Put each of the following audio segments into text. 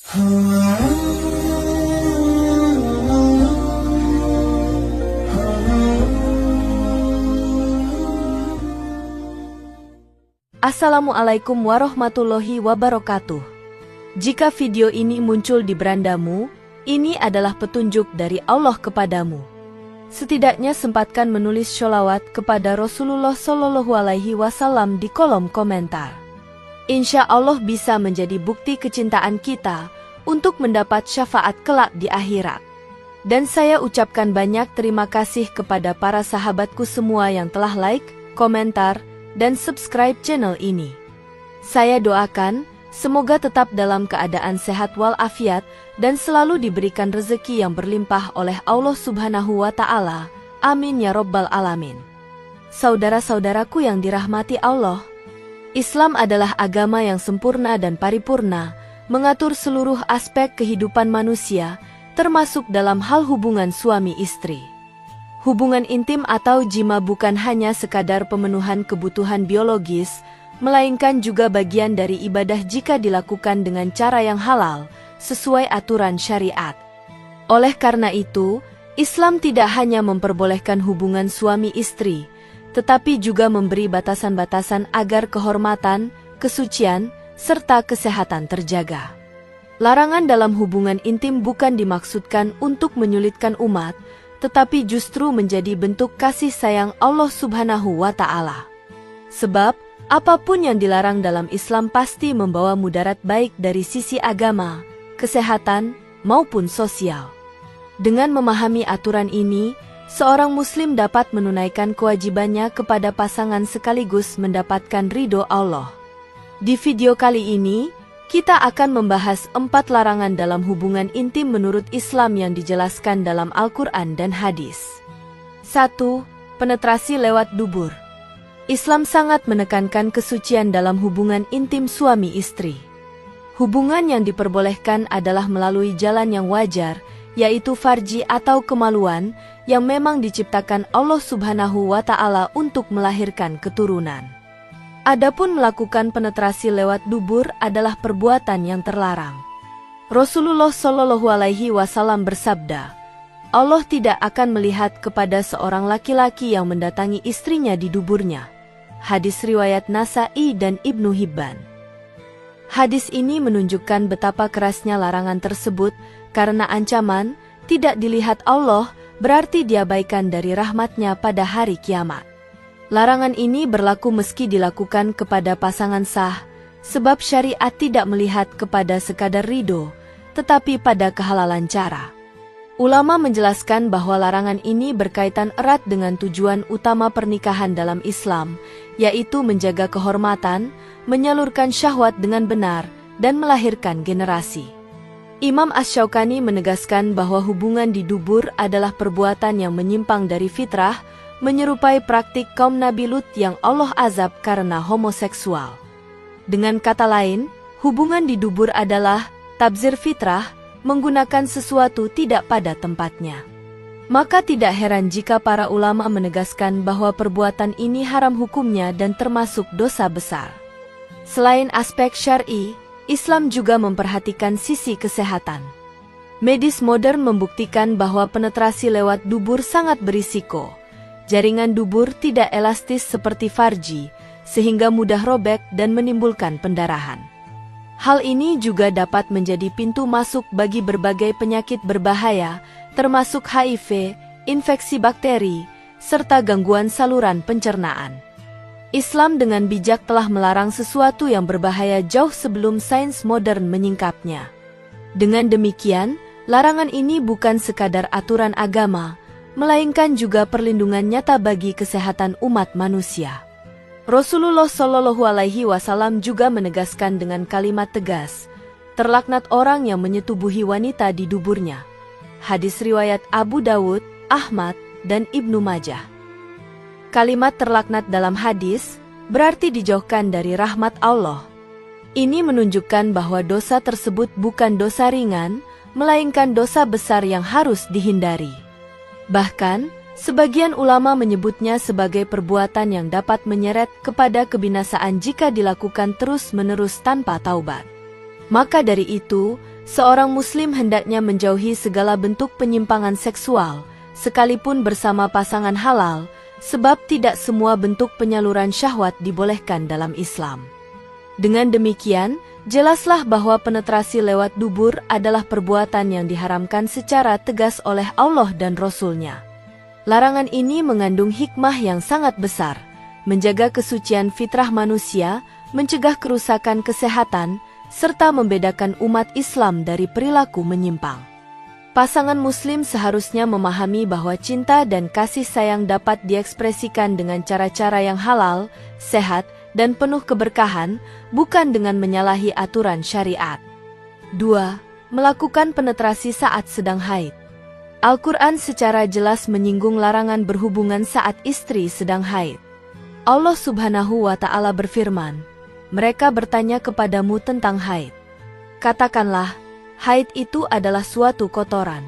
Assalamualaikum warahmatullahi wabarakatuh. Jika video ini muncul di berandamu, ini adalah petunjuk dari Allah kepadamu. Setidaknya sempatkan menulis sholawat kepada Rasulullah Shallallahu Alaihi Wasallam di kolom komentar. Insya Allah bisa menjadi bukti kecintaan kita untuk mendapat syafaat kelak di akhirat. Dan saya ucapkan banyak terima kasih kepada para sahabatku semua yang telah like, komentar, dan subscribe channel ini. Saya doakan, semoga tetap dalam keadaan sehat walafiat dan selalu diberikan rezeki yang berlimpah oleh Allah Subhanahu wa Ta'ala. Amin ya Rabbal Alamin. Saudara-saudaraku yang dirahmati Allah, Islam adalah agama yang sempurna dan paripurna, mengatur seluruh aspek kehidupan manusia, termasuk dalam hal hubungan suami istri. Hubungan intim atau jima bukan hanya sekadar pemenuhan kebutuhan biologis, melainkan juga bagian dari ibadah jika dilakukan dengan cara yang halal, sesuai aturan syariat. Oleh karena itu, Islam tidak hanya memperbolehkan hubungan suami istri, tetapi juga memberi batasan-batasan agar kehormatan, kesucian, serta kesehatan terjaga. Larangan dalam hubungan intim bukan dimaksudkan untuk menyulitkan umat, tetapi justru menjadi bentuk kasih sayang Allah Subhanahu wa Ta'ala. Sebab, apapun yang dilarang dalam Islam pasti membawa mudarat baik dari sisi agama, kesehatan, maupun sosial. Dengan memahami aturan ini, seorang muslim dapat menunaikan kewajibannya kepada pasangan sekaligus mendapatkan ridho Allah. Di video kali ini, kita akan membahas 4 larangan dalam hubungan intim menurut Islam yang dijelaskan dalam Al-Quran dan hadis. 1. Penetrasi lewat dubur. Islam sangat menekankan kesucian dalam hubungan intim suami istri. Hubungan yang diperbolehkan adalah melalui jalan yang wajar, yaitu farji atau kemaluan, yang memang diciptakan Allah Subhanahu wa Ta'ala untuk melahirkan keturunan. Adapun melakukan penetrasi lewat dubur adalah perbuatan yang terlarang. Rasulullah Shallallahu Alaihi Wasallam bersabda, Allah tidak akan melihat kepada seorang laki-laki yang mendatangi istrinya di duburnya. Hadis riwayat Nasa'i dan Ibnu Hibban. Hadis ini menunjukkan betapa kerasnya larangan tersebut, karena ancaman, tidak dilihat Allah, berarti diabaikan dari rahmatnya pada hari kiamat. Larangan ini berlaku meski dilakukan kepada pasangan sah, sebab syariat tidak melihat kepada sekadar ridho, tetapi pada kehalalan cara. Ulama menjelaskan bahwa larangan ini berkaitan erat dengan tujuan utama pernikahan dalam Islam, yaitu menjaga kehormatan, menyalurkan syahwat dengan benar, dan melahirkan generasi. Imam Asy-Syaukani menegaskan bahwa hubungan di dubur adalah perbuatan yang menyimpang dari fitrah, menyerupai praktik kaum Nabi Lut yang Allah azab karena homoseksual. Dengan kata lain, hubungan di dubur adalah tabzir fitrah, menggunakan sesuatu tidak pada tempatnya. Maka tidak heran jika para ulama menegaskan bahwa perbuatan ini haram hukumnya dan termasuk dosa besar. Selain aspek syar'i, Islam juga memperhatikan sisi kesehatan. Medis modern membuktikan bahwa penetrasi lewat dubur sangat berisiko. Jaringan dubur tidak elastis seperti farji, sehingga mudah robek dan menimbulkan pendarahan. Hal ini juga dapat menjadi pintu masuk bagi berbagai penyakit berbahaya, termasuk HIV, infeksi bakteri, serta gangguan saluran pencernaan. Islam dengan bijak telah melarang sesuatu yang berbahaya jauh sebelum sains modern menyingkapnya. Dengan demikian, larangan ini bukan sekadar aturan agama, melainkan juga perlindungan nyata bagi kesehatan umat manusia. Rasulullah Shallallahu Alaihi Wasallam juga menegaskan dengan kalimat tegas, terlaknat orang yang menyetubuhi wanita di duburnya. Hadis riwayat Abu Dawud, Ahmad, dan Ibnu Majah. Kalimat terlaknat dalam hadis berarti dijauhkan dari rahmat Allah. Ini menunjukkan bahwa dosa tersebut bukan dosa ringan, melainkan dosa besar yang harus dihindari. Bahkan, sebagian ulama menyebutnya sebagai perbuatan yang dapat menyeret kepada kebinasaan jika dilakukan terus-menerus tanpa taubat. Maka dari itu, Seorang muslim hendaknya menjauhi segala bentuk penyimpangan seksual, sekalipun bersama pasangan halal, sebab tidak semua bentuk penyaluran syahwat dibolehkan dalam Islam. Dengan demikian, jelaslah bahwa penetrasi lewat dubur adalah perbuatan yang diharamkan secara tegas oleh Allah dan Rasul-Nya. Larangan ini mengandung hikmah yang sangat besar, menjaga kesucian fitrah manusia, mencegah kerusakan kesehatan, serta membedakan umat Islam dari perilaku menyimpang. Pasangan muslim seharusnya memahami bahwa cinta dan kasih sayang dapat diekspresikan dengan cara-cara yang halal, sehat, dan penuh keberkahan, bukan dengan menyalahi aturan syariat. 2. Melakukan penetrasi saat sedang haid. Al-Quran secara jelas menyinggung larangan berhubungan saat istri sedang haid. Allah Subhanahu wa Ta'ala berfirman, "Mereka bertanya kepadamu tentang haid. Katakanlah, haid itu adalah suatu kotoran.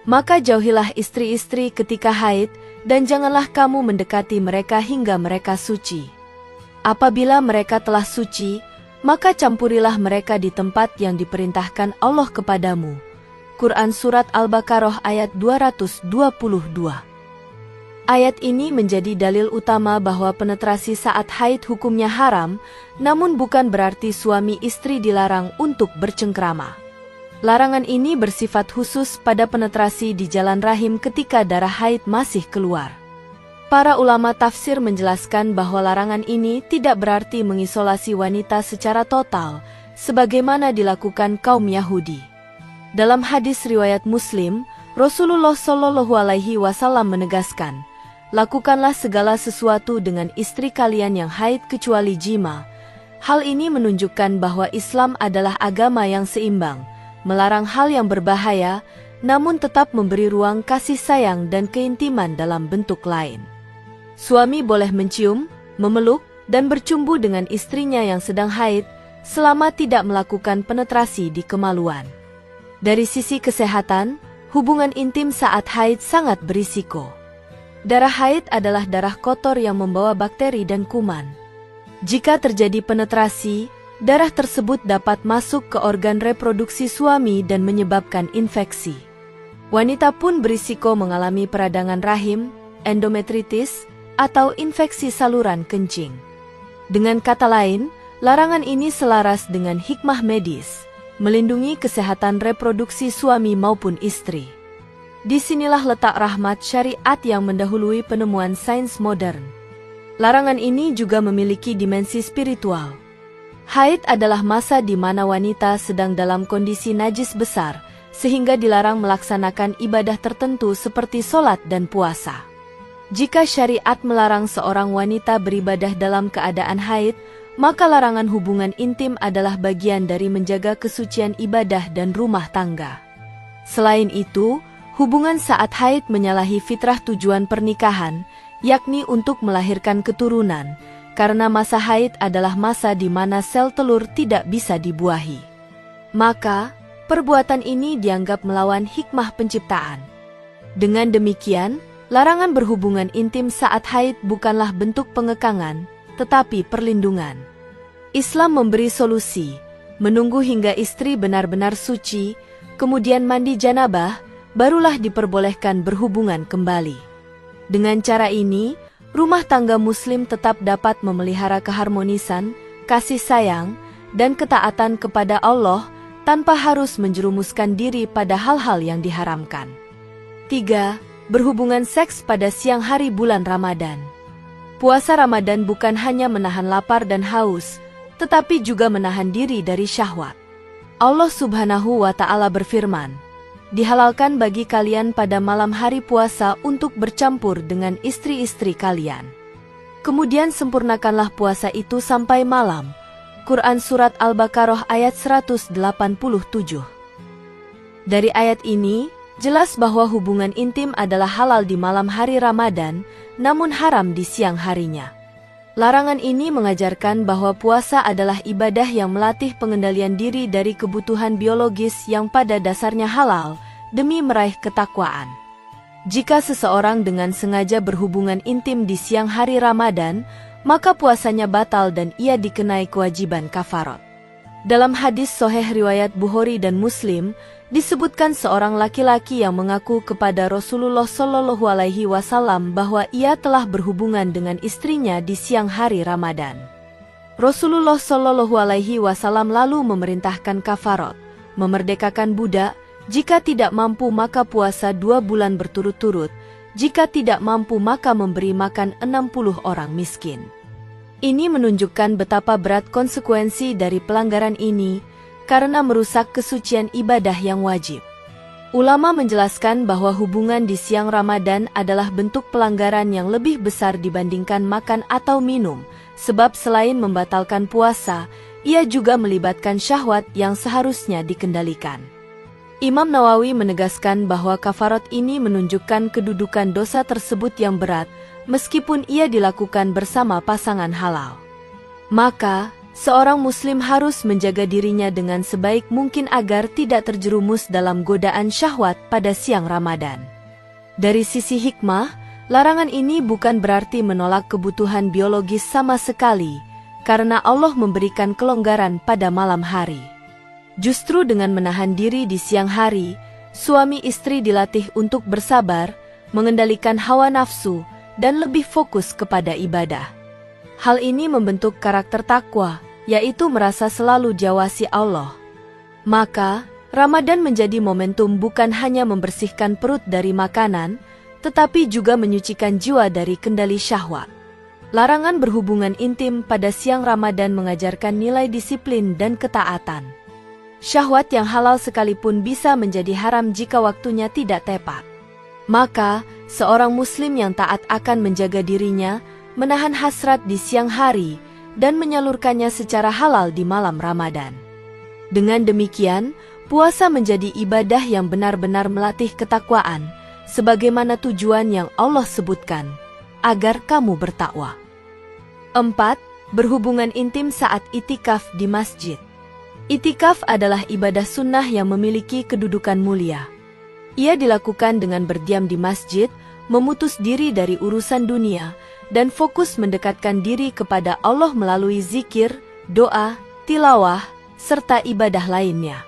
Maka jauhilah istri-istri ketika haid, dan janganlah kamu mendekati mereka hingga mereka suci. Apabila mereka telah suci, maka campurilah mereka di tempat yang diperintahkan Allah kepadamu." Quran Surat Al-Baqarah ayat 222. Ayat ini menjadi dalil utama bahwa penetrasi saat haid hukumnya haram, namun bukan berarti suami istri dilarang untuk bercengkrama. Larangan ini bersifat khusus pada penetrasi di jalan rahim ketika darah haid masih keluar. Para ulama tafsir menjelaskan bahwa larangan ini tidak berarti mengisolasi wanita secara total, sebagaimana dilakukan kaum Yahudi. Dalam hadis riwayat Muslim, Rasulullah Shallallahu Alaihi Wasallam menegaskan, "Lakukanlah segala sesuatu dengan istri kalian yang haid kecuali jima." Hal ini menunjukkan bahwa Islam adalah agama yang seimbang, melarang hal yang berbahaya, namun tetap memberi ruang kasih sayang dan keintiman dalam bentuk lain. Suami boleh mencium, memeluk, dan bercumbu dengan istrinya yang sedang haid, selama tidak melakukan penetrasi di kemaluan. Dari sisi kesehatan, hubungan intim saat haid sangat berisiko. Darah haid adalah darah kotor yang membawa bakteri dan kuman. Jika terjadi penetrasi, darah tersebut dapat masuk ke organ reproduksi suami dan menyebabkan infeksi. Wanita pun berisiko mengalami peradangan rahim, endometritis, atau infeksi saluran kencing. Dengan kata lain, larangan ini selaras dengan hikmah medis, melindungi kesehatan reproduksi suami maupun istri. Disinilah letak rahmat syariat yang mendahului penemuan sains modern. Larangan ini juga memiliki dimensi spiritual. Haid adalah masa di mana wanita sedang dalam kondisi najis besar, sehingga dilarang melaksanakan ibadah tertentu seperti sholat dan puasa. Jika syariat melarang seorang wanita beribadah dalam keadaan haid, maka larangan hubungan intim adalah bagian dari menjaga kesucian ibadah dan rumah tangga. Selain itu, hubungan saat haid menyalahi fitrah tujuan pernikahan, yakni untuk melahirkan keturunan, karena masa haid adalah masa di mana sel telur tidak bisa dibuahi. Maka, perbuatan ini dianggap melawan hikmah penciptaan. Dengan demikian, larangan berhubungan intim saat haid bukanlah bentuk pengekangan, tetapi perlindungan. Islam memberi solusi, menunggu hingga istri benar-benar suci, kemudian mandi janabah, barulah diperbolehkan berhubungan kembali. Dengan cara ini, rumah tangga muslim tetap dapat memelihara keharmonisan, kasih sayang, dan ketaatan kepada Allah tanpa harus menjerumuskan diri pada hal-hal yang diharamkan. 3. Berhubungan seks pada siang hari bulan Ramadan. Puasa Ramadan bukan hanya menahan lapar dan haus, tetapi juga menahan diri dari syahwat. Allah Subhanahu wa Ta'ala berfirman, "Dihalalkan bagi kalian pada malam hari puasa untuk bercampur dengan istri-istri kalian. Kemudian sempurnakanlah puasa itu sampai malam." Quran Surat Al-Baqarah ayat 187. Dari ayat ini, jelas bahwa hubungan intim adalah halal di malam hari Ramadan, namun haram di siang harinya. Larangan ini mengajarkan bahwa puasa adalah ibadah yang melatih pengendalian diri dari kebutuhan biologis yang pada dasarnya halal, demi meraih ketakwaan. Jika seseorang dengan sengaja berhubungan intim di siang hari Ramadan, maka puasanya batal dan ia dikenai kewajiban kafarat. Dalam hadis Sahih riwayat Bukhari dan Muslim, disebutkan seorang laki-laki yang mengaku kepada Rasulullah Shallallahu Alaihi Wasallam bahwa ia telah berhubungan dengan istrinya di siang hari Ramadan. Rasulullah Shallallahu Alaihi Wasallam lalu memerintahkan kafarat, memerdekakan budak, jika tidak mampu maka puasa 2 bulan berturut-turut, jika tidak mampu maka memberi makan 60 orang miskin. Ini menunjukkan betapa berat konsekuensi dari pelanggaran ini karena merusak kesucian ibadah yang wajib. Ulama menjelaskan bahwa hubungan di siang Ramadan adalah bentuk pelanggaran yang lebih besar dibandingkan makan atau minum, sebab selain membatalkan puasa, ia juga melibatkan syahwat yang seharusnya dikendalikan. Imam Nawawi menegaskan bahwa kafarat ini menunjukkan kedudukan dosa tersebut yang berat, meskipun ia dilakukan bersama pasangan halal. Maka, seorang muslim harus menjaga dirinya dengan sebaik mungkin agar tidak terjerumus dalam godaan syahwat pada siang Ramadan. Dari sisi hikmah, larangan ini bukan berarti menolak kebutuhan biologis sama sekali, karena Allah memberikan kelonggaran pada malam hari. Justru dengan menahan diri di siang hari, suami istri dilatih untuk bersabar, mengendalikan hawa nafsu, dan lebih fokus kepada ibadah. Hal ini membentuk karakter takwa, yaitu merasa selalu diawasi Allah. Maka, Ramadan menjadi momentum bukan hanya membersihkan perut dari makanan, tetapi juga menyucikan jiwa dari kendali syahwat. Larangan berhubungan intim pada siang Ramadan mengajarkan nilai disiplin dan ketaatan. Syahwat yang halal sekalipun bisa menjadi haram jika waktunya tidak tepat. Maka, seorang muslim yang taat akan menjaga dirinya, menahan hasrat di siang hari, dan menyalurkannya secara halal di malam Ramadan. Dengan demikian, puasa menjadi ibadah yang benar-benar melatih ketakwaan, sebagaimana tujuan yang Allah sebutkan, agar kamu bertakwa. 4. Berhubungan intim saat itikaf di masjid. Itikaf adalah ibadah sunnah yang memiliki kedudukan mulia. Ia dilakukan dengan berdiam di masjid, memutus diri dari urusan dunia, dan fokus mendekatkan diri kepada Allah melalui zikir, doa, tilawah, serta ibadah lainnya.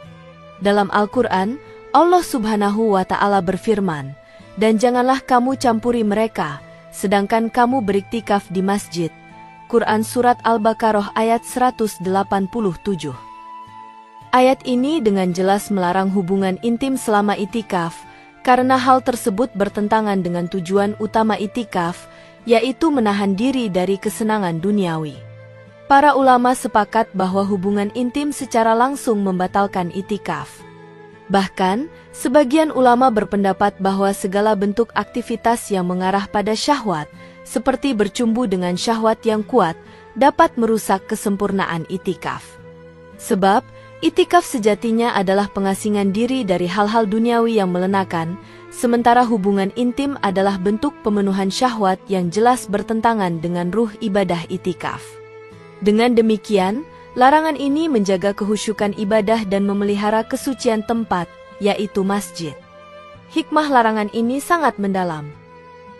Dalam Al-Quran, Allah Subhanahu wa Ta'ala berfirman, "Dan janganlah kamu campuri mereka, sedangkan kamu beriktikaf di masjid." Quran Surat Al-Baqarah ayat 187. Ayat ini dengan jelas melarang hubungan intim selama itikaf, karena hal tersebut bertentangan dengan tujuan utama itikaf, yaitu menahan diri dari kesenangan duniawi. Para ulama sepakat bahwa hubungan intim secara langsung membatalkan itikaf. Bahkan, sebagian ulama berpendapat bahwa segala bentuk aktivitas yang mengarah pada syahwat, seperti bercumbu dengan syahwat yang kuat, dapat merusak kesempurnaan itikaf. Sebab, itikaf sejatinya adalah pengasingan diri dari hal-hal duniawi yang melenakan, sementara hubungan intim adalah bentuk pemenuhan syahwat yang jelas bertentangan dengan ruh ibadah itikaf. Dengan demikian, larangan ini menjaga kehusyukan ibadah dan memelihara kesucian tempat, yaitu masjid. Hikmah larangan ini sangat mendalam.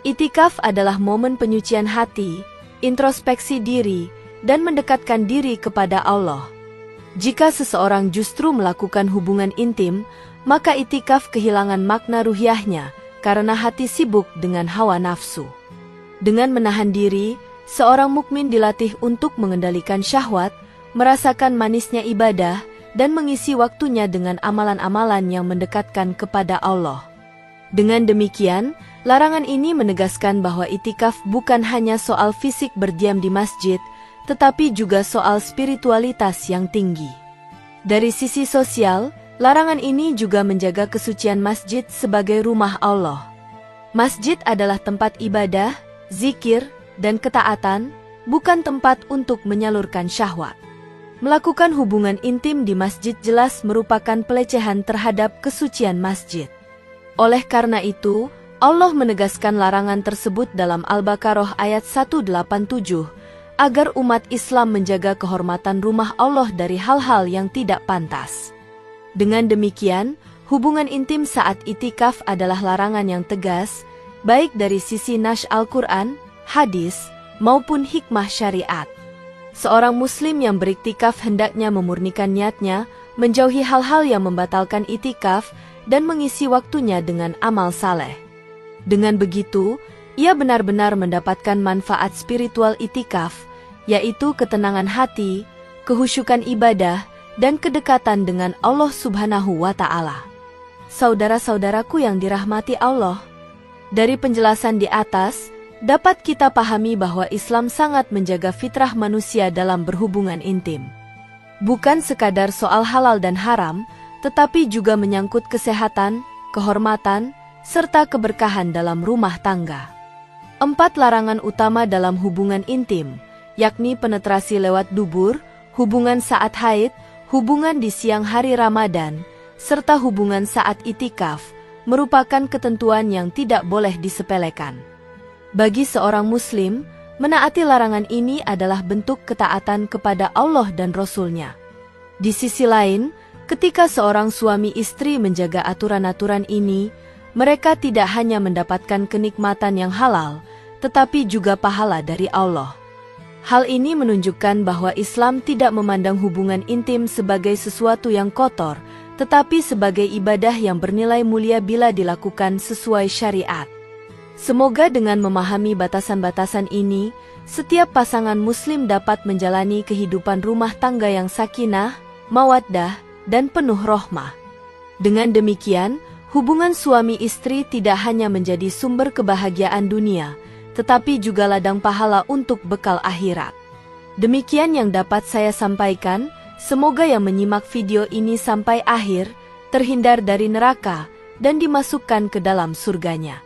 Itikaf adalah momen penyucian hati, introspeksi diri, dan mendekatkan diri kepada Allah. Jika seseorang justru melakukan hubungan intim, maka itikaf kehilangan makna ruhiyahnya karena hati sibuk dengan hawa nafsu. Dengan menahan diri, seorang mukmin dilatih untuk mengendalikan syahwat, merasakan manisnya ibadah, dan mengisi waktunya dengan amalan-amalan yang mendekatkan kepada Allah. Dengan demikian, larangan ini menegaskan bahwa itikaf bukan hanya soal fisik berdiam di masjid, tetapi juga soal spiritualitas yang tinggi. Dari sisi sosial, larangan ini juga menjaga kesucian masjid sebagai rumah Allah. Masjid adalah tempat ibadah, zikir, dan ketaatan, bukan tempat untuk menyalurkan syahwat. Melakukan hubungan intim di masjid jelas merupakan pelecehan terhadap kesucian masjid. Oleh karena itu, Allah menegaskan larangan tersebut dalam Al-Baqarah ayat 187, agar umat Islam menjaga kehormatan rumah Allah dari hal-hal yang tidak pantas. Dengan demikian, hubungan intim saat itikaf adalah larangan yang tegas, baik dari sisi nas Al-Quran, hadis, maupun hikmah syariat. Seorang muslim yang beriktikaf hendaknya memurnikan niatnya, menjauhi hal-hal yang membatalkan itikaf, dan mengisi waktunya dengan amal saleh. Dengan begitu, ia benar-benar mendapatkan manfaat spiritual itikaf, yaitu ketenangan hati, kehusyukan ibadah, dan kedekatan dengan Allah Subhanahu wa Ta'ala. Saudara-saudaraku yang dirahmati Allah, dari penjelasan di atas, dapat kita pahami bahwa Islam sangat menjaga fitrah manusia dalam berhubungan intim. Bukan sekadar soal halal dan haram, tetapi juga menyangkut kesehatan, kehormatan, serta keberkahan dalam rumah tangga. 4 larangan utama dalam hubungan intim, yakni penetrasi lewat dubur, hubungan saat haid, hubungan di siang hari Ramadan, serta hubungan saat itikaf, merupakan ketentuan yang tidak boleh disepelekan. Bagi seorang muslim, menaati larangan ini adalah bentuk ketaatan kepada Allah dan Rasul-Nya. Di sisi lain, ketika seorang suami istri menjaga aturan-aturan ini, mereka tidak hanya mendapatkan kenikmatan yang halal, tetapi juga pahala dari Allah. Hal ini menunjukkan bahwa Islam tidak memandang hubungan intim sebagai sesuatu yang kotor, tetapi sebagai ibadah yang bernilai mulia bila dilakukan sesuai syariat. Semoga dengan memahami batasan-batasan ini, setiap pasangan muslim dapat menjalani kehidupan rumah tangga yang sakinah, mawaddah, dan penuh rahmah. Dengan demikian, hubungan suami istri tidak hanya menjadi sumber kebahagiaan dunia, tetapi juga ladang pahala untuk bekal akhirat. Demikian yang dapat saya sampaikan, semoga yang menyimak video ini sampai akhir, terhindar dari neraka, dan dimasukkan ke dalam surganya.